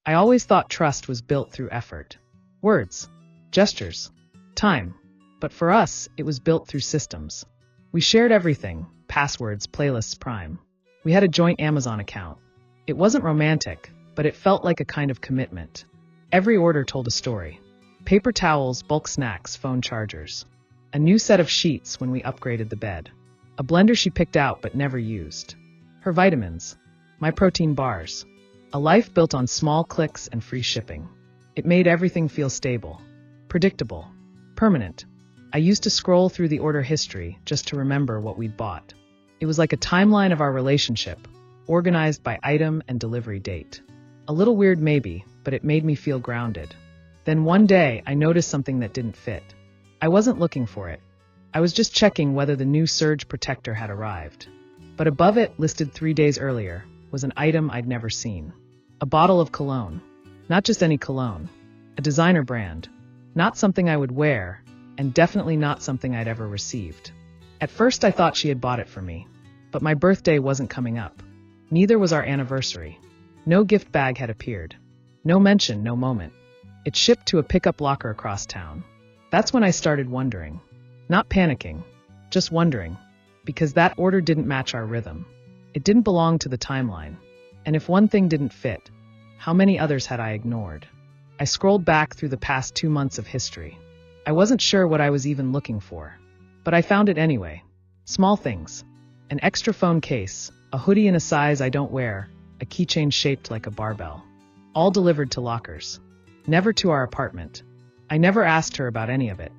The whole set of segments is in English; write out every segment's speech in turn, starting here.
I always thought trust was built through effort. Words, gestures, time. But for us, it was built through systems. We shared everything, passwords, playlists, Prime. We had a joint Amazon account. It wasn't romantic, but it felt like a kind of commitment. Every order told a story. Paper towels, bulk snacks, phone chargers. A new set of sheets when we upgraded the bed. A blender she picked out but never used. Her vitamins. My protein bars. A life built on small clicks and free shipping. It made everything feel stable, predictable, permanent. I used to scroll through the order history just to remember what we'd bought. It was like a timeline of our relationship, organized by item and delivery date. A little weird maybe, but it made me feel grounded. Then one day, I noticed something that didn't fit. I wasn't looking for it. I was just checking whether the new surge protector had arrived. But above it, listed 3 days earlier, was an item I'd never seen. A bottle of cologne. Not just any cologne. A designer brand. Not something I would wear, and definitely not something I'd ever received. At first I thought she had bought it for me. But my birthday wasn't coming up. Neither was our anniversary. No gift bag had appeared. No mention, no moment. It shipped to a pickup locker across town. That's when I started wondering. Not panicking, just wondering. Because that order didn't match our rhythm. It didn't belong to the timeline. And if one thing didn't fit, how many others had I ignored? I scrolled back through the past 2 months of history. I wasn't sure what I was even looking for. But I found it anyway. Small things. An extra phone case, a hoodie in a size I don't wear, a keychain shaped like a barbell. All delivered to lockers. Never to our apartment. I never asked her about any of it.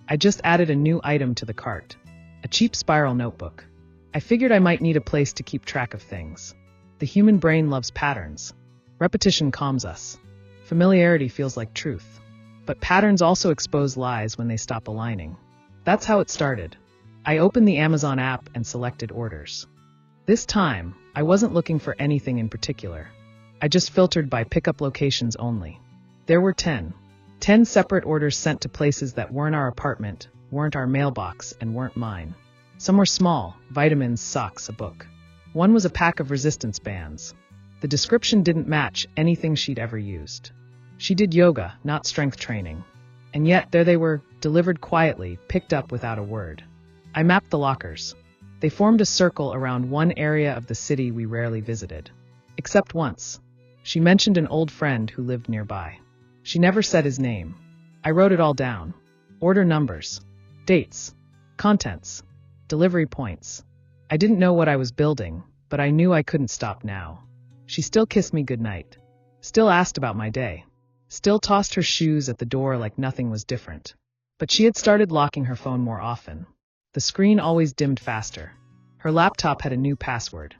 I just added a new item to the cart. A cheap spiral notebook. I figured I might need a place to keep track of things. The human brain loves patterns. Repetition calms us. Familiarity feels like truth. But patterns also expose lies when they stop aligning. That's how it started. I opened the Amazon app and selected orders. This time, I wasn't looking for anything in particular. I just filtered by pickup locations only. There were 10. 10 separate orders sent to places that weren't our apartment, weren't our mailbox, and weren't mine. Some were small, vitamins, socks, a book. One was a pack of resistance bands. The description didn't match anything she'd ever used. She did yoga, not strength training. And yet, there they were, delivered quietly, picked up without a word. I mapped the lockers. They formed a circle around one area of the city we rarely visited. Except once. She mentioned an old friend who lived nearby. She never said his name. I wrote it all down. Order numbers. Dates. Contents. Delivery points. I didn't know what I was building, but I knew I couldn't stop now. She still kissed me goodnight. Still asked about my day. Still tossed her shoes at the door like nothing was different. But she had started locking her phone more often. The screen always dimmed faster. Her laptop had a new password.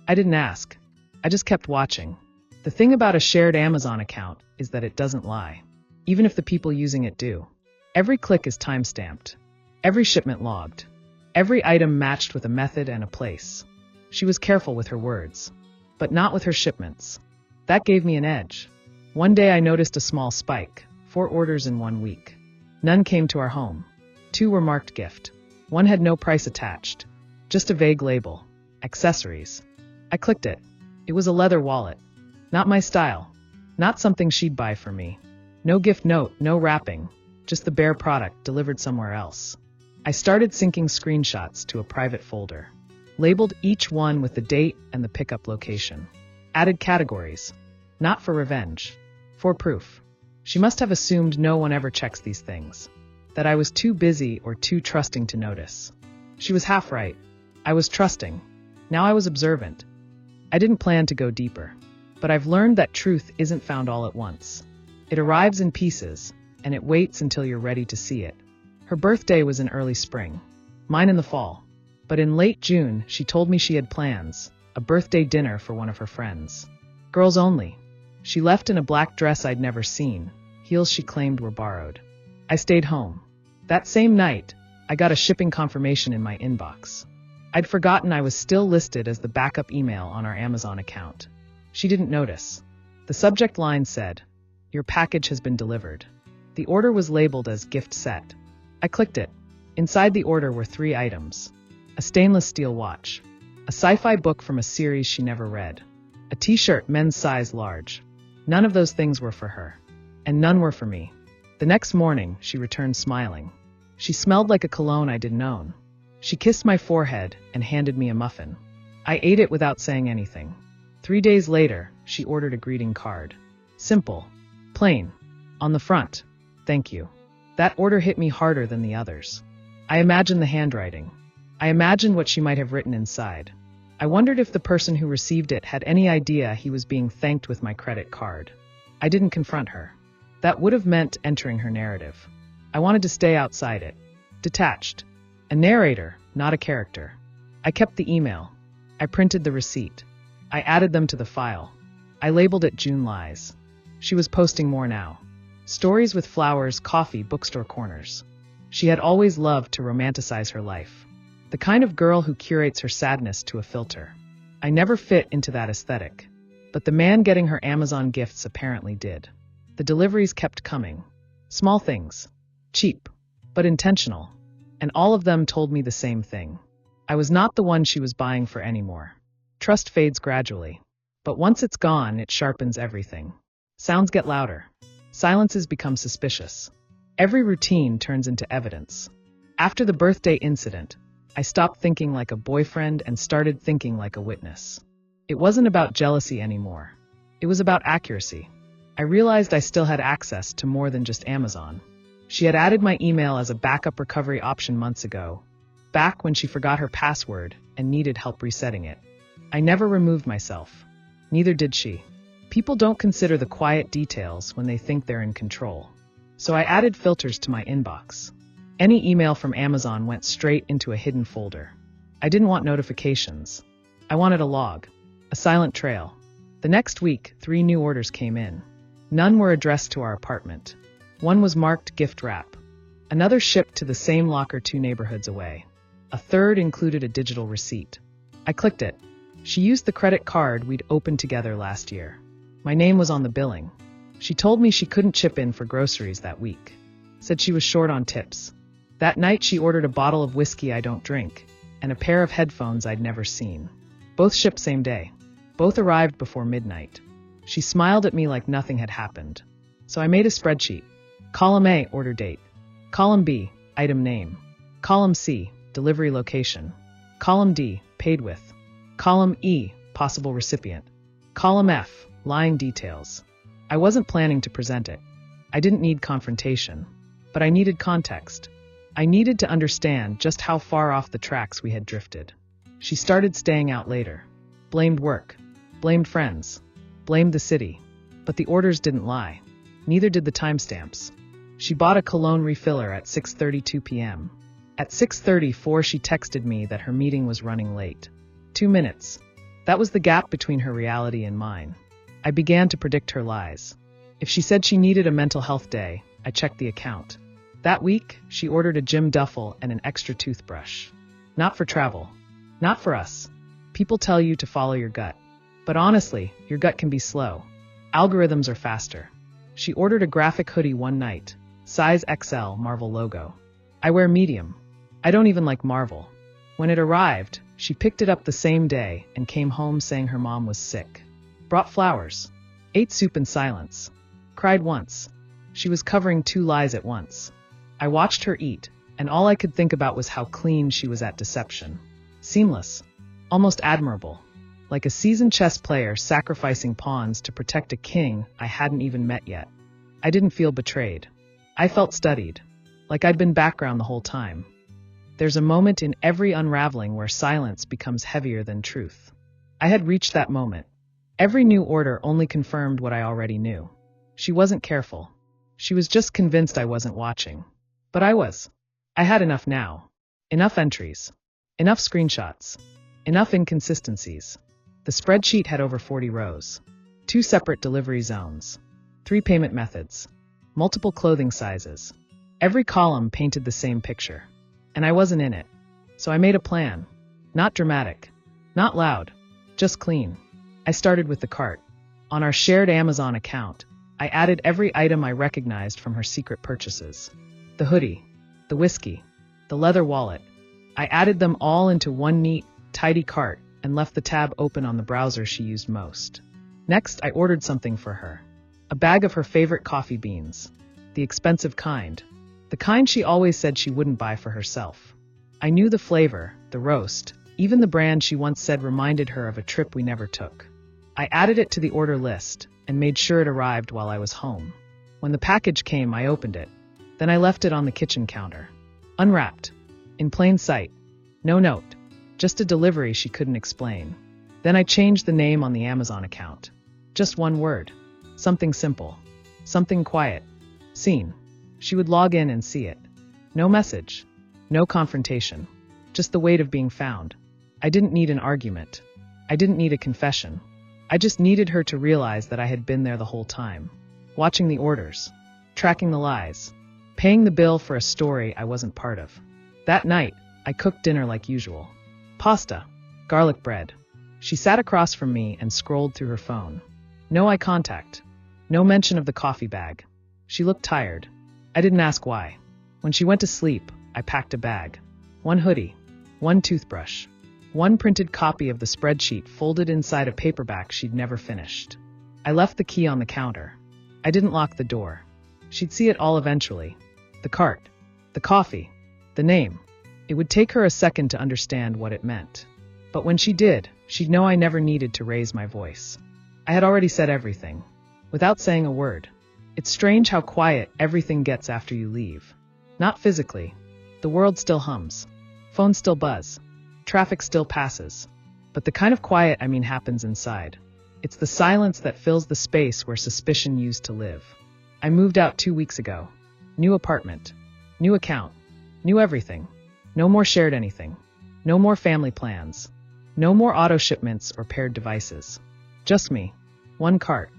I didn't ask. I just kept watching. The thing about a shared Amazon account is that it doesn't lie, even if the people using it do. Every click is time-stamped. Every shipment logged. Every item matched with a method and a place. She was careful with her words, but not with her shipments. That gave me an edge. One day I noticed a small spike, 4 orders in 1 week. None came to our home. 2 were marked gift. 1 had no price attached, just a vague label. Accessories. I clicked it. It was a leather wallet. Not my style. Not something she'd buy for me. No gift note, no wrapping, just the bare product delivered somewhere else. I started syncing screenshots to a private folder. Labeled each one with the date and the pickup location. Added categories. Not for revenge. For proof. She must have assumed no one ever checks these things. That I was too busy or too trusting to notice. She was half right. I was trusting. Now I was observant. I didn't plan to go deeper. But I've learned that truth isn't found all at once. It arrives in pieces, and it waits until you're ready to see it. Her birthday was in early spring. Mine in the fall. But in late June, she told me she had plans. A birthday dinner for one of her friends. Girls only. She left in a black dress I'd never seen. Heels she claimed were borrowed. I stayed home. That same night, I got a shipping confirmation in my inbox. I'd forgotten I was still listed as the backup email on our Amazon account. She didn't notice. The subject line said, "Your package has been delivered." The order was labeled as gift set. I clicked it. Inside the order were 3 items. A stainless steel watch. A sci-fi book from a series she never read. A t-shirt men's size large. None of those things were for her. And none were for me. The next morning, she returned smiling. She smelled like a cologne I didn't own. She kissed my forehead and handed me a muffin. I ate it without saying anything. 3 days later, she ordered a greeting card. Simple. Plain. On the front, "Thank you." That order hit me harder than the others. I imagined the handwriting. I imagined what she might have written inside. I wondered if the person who received it had any idea he was being thanked with my credit card. I didn't confront her. That would have meant entering her narrative. I wanted to stay outside it. Detached. A narrator, not a character. I kept the email. I printed the receipt. I added them to the file. I labeled it June Lies. She was posting more now. Stories with flowers, coffee, bookstore corners. She had always loved to romanticize her life. The kind of girl who curates her sadness to a filter. I never fit into that aesthetic. But the man getting her Amazon gifts apparently did. The deliveries kept coming. Small things. Cheap. But intentional. And all of them told me the same thing. I was not the one she was buying for anymore. Trust fades gradually. But once it's gone, it sharpens everything. Sounds get louder. Silences become suspicious. Every routine turns into evidence. After the birthday incident, I stopped thinking like a boyfriend and started thinking like a witness. It wasn't about jealousy anymore. It was about accuracy. I realized I still had access to more than just Amazon. She had added my email as a backup recovery option months ago, back when she forgot her password and needed help resetting it. I never removed myself. Neither did she. People don't consider the quiet details when they think they're in control. So I added filters to my inbox. Any email from Amazon went straight into a hidden folder. I didn't want notifications. I wanted a log, a silent trail. The next week, 3 new orders came in. None were addressed to our apartment. One was marked gift wrap. Another shipped to the same locker 2 neighborhoods away. A third included a digital receipt. I clicked it. She used the credit card we'd opened together last year. My name was on the billing. She told me she couldn't chip in for groceries that week. Said she was short on tips. That night she ordered a bottle of whiskey I don't drink, and a pair of headphones I'd never seen. Both shipped same day. Both arrived before midnight. She smiled at me like nothing had happened. So I made a spreadsheet. Column A, order date. Column B, item name. Column C, delivery location. Column D, paid with. Column E, possible recipient. Column F, lying details. I wasn't planning to present it. I didn't need confrontation. But I needed context. I needed to understand just how far off the tracks we had drifted. She started staying out later. Blamed work. Blamed friends. Blamed the city. But the orders didn't lie. Neither did the timestamps. She bought a cologne refiller at 6:32 p.m. At 6:34 she texted me that her meeting was running late. 2 minutes. That was the gap between her reality and mine. I began to predict her lies. If she said she needed a mental health day, I checked the account. That week, she ordered a gym duffel and an extra toothbrush. Not for travel. Not for us. People tell you to follow your gut. But honestly, your gut can be slow. Algorithms are faster. She ordered a graphic hoodie one night. Size XL, Marvel logo. I wear medium. I don't even like Marvel. When it arrived, she picked it up the same day and came home saying her mom was sick. Brought flowers. Ate soup in silence. Cried once. She was covering 2 lies at once. I watched her eat, and all I could think about was how clean she was at deception. Seamless. Almost admirable. Like a seasoned chess player sacrificing pawns to protect a king I hadn't even met yet. I didn't feel betrayed. I felt studied. Like I'd been background the whole time. There's a moment in every unraveling where silence becomes heavier than truth. I had reached that moment. Every new order only confirmed what I already knew. She wasn't careful. She was just convinced I wasn't watching. But I was. I had enough now. Enough entries. Enough screenshots. Enough inconsistencies. The spreadsheet had over 40 rows. 2 separate delivery zones. 3 payment methods. Multiple clothing sizes. Every column painted the same picture. And I wasn't in it. So I made a plan. Not dramatic. Not loud. Just clean. I started with the cart. On our shared Amazon account, I added every item I recognized from her secret purchases. The hoodie. The whiskey. The leather wallet. I added them all into one neat, tidy cart and left the tab open on the browser she used most. Next, I ordered something for her. A bag of her favorite coffee beans. The expensive kind. The kind she always said she wouldn't buy for herself. I knew the flavor, the roast, even the brand she once said reminded her of a trip we never took. I added it to the order list and made sure it arrived while I was home. When the package came, I opened it. Then I left it on the kitchen counter. Unwrapped. In plain sight. No note. Just a delivery she couldn't explain. Then I changed the name on the Amazon account. Just one word. Something simple. Something quiet. Seen. She would log in and see it. No message. No confrontation. Just the weight of being found. I didn't need an argument. I didn't need a confession. I just needed her to realize that I had been there the whole time. Watching the orders. Tracking the lies. Paying the bill for a story I wasn't part of. That night, I cooked dinner like usual. Pasta. Garlic bread. She sat across from me and scrolled through her phone. No eye contact. No mention of the coffee bag. She looked tired. I didn't ask why. When she went to sleep, I packed a bag. One hoodie. One toothbrush. One printed copy of the spreadsheet folded inside a paperback she'd never finished. I left the key on the counter. I didn't lock the door. She'd see it all eventually. The cart. The coffee. The name. It would take her a second to understand what it meant. But when she did, she'd know I never needed to raise my voice. I had already said everything. Without saying a word. It's strange how quiet everything gets after you leave. Not physically. The world still hums. Phones still buzz. Traffic still passes. But the kind of quiet I mean happens inside. It's the silence that fills the space where suspicion used to live. I moved out 2 weeks ago. New apartment. New account. New everything. No more shared anything. No more family plans. No more auto shipments or paired devices. Just me. One cart.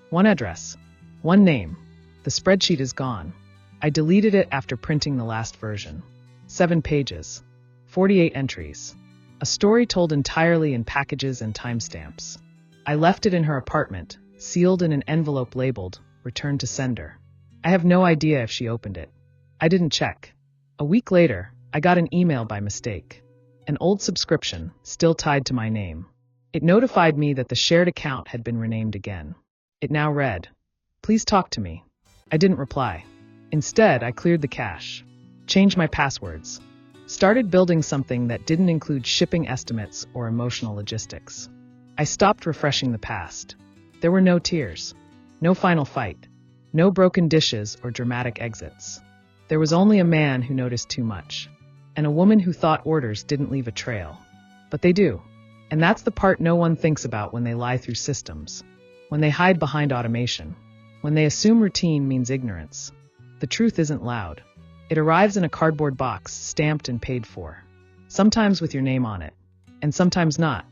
One address. One name. The spreadsheet is gone. I deleted it after printing the last version. 7 pages. 48 entries. A story told entirely in packages and timestamps. I left it in her apartment, sealed in an envelope labeled, "Return to sender." I have no idea if she opened it. I didn't check. A week later, I got an email by mistake. An old subscription, still tied to my name. It notified me that the shared account had been renamed again. It now read, "Please talk to me." I didn't reply. Instead, I cleared the cache, changed my passwords, started building something that didn't include shipping estimates or emotional logistics. I stopped refreshing the past. There were no tears, no final fight, no broken dishes or dramatic exits. There was only a man who noticed too much, and a woman who thought orders didn't leave a trail. But they do. And that's the part no one thinks about when they lie through systems, when they hide behind automation, when they assume routine means ignorance. The truth isn't loud. It arrives in a cardboard box, stamped and paid for. Sometimes with your name on it, and sometimes not.